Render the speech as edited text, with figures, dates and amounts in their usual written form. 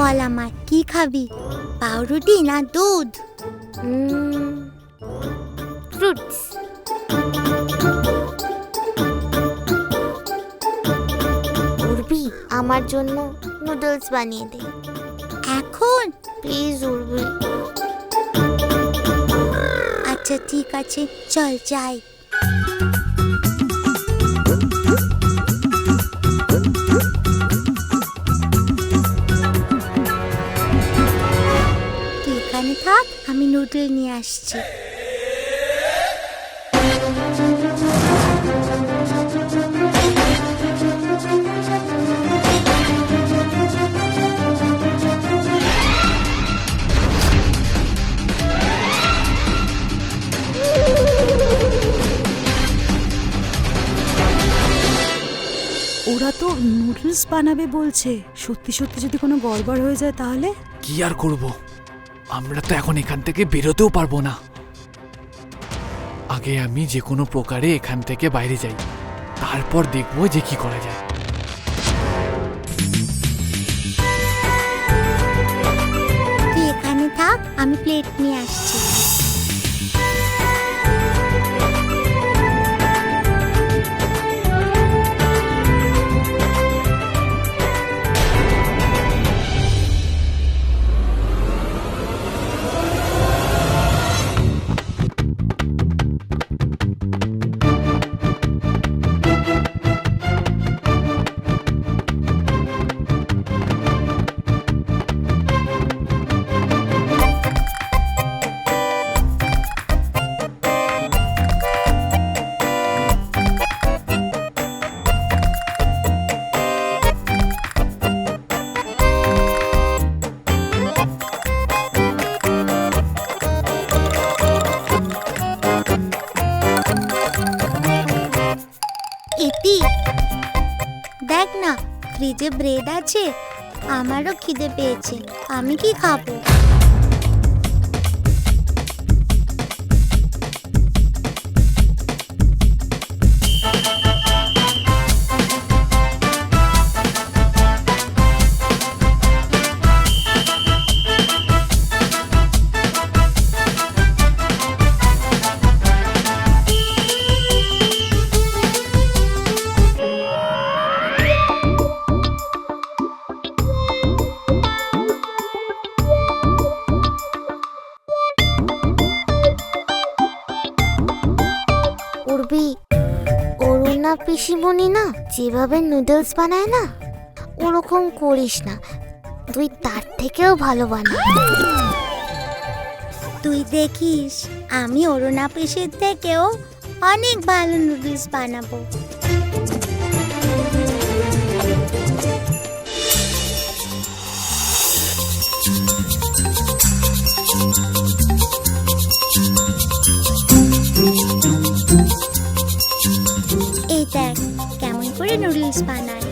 বল আমার কি খাবি, পাউরুটি না দুধ? ফ্রুটস। উর্বি, আমার জন্য নুডলস বানিয়ে দে এখন? প্লিজ উর্বি। আচ্ছা ঠিক আছে, চল যাই। তুই এখানে থাক, আমি নুডল নিয়ে আসছি। ওরা তো নুডলস বানাবে বলছে, সত্যি সত্যি যদি কোনো গড়বড় হয়ে যায় তাহলে? কি আর করব, আমরা তো এখন এখান থেকে বেরোতেও পারবো না। আগে আমি যে কোনো প্রকারে এখান থেকে বাইরে যাই, তারপর দেখবো যে কি করা যায়। তুই এখানে থাক, আমি প্লেট নিয়ে আসছি। ইতি, দেখ না ফ্রিজে ব্রেড আছে, আমারও খিদে পেয়েছে, আমি কি খাবো? উর্বি, অরুণা পিসিমণি না যেভাবে নুডলস বানায় না, ওরকম করিস না, তুই তার থেকেও ভালো বানাস। তুই দেখিস, আমি অরুণা পিসির থেকেও অনেক ভালো নুডলস বানাবো। এই দেখ কেমন করে নুডলস বানায়।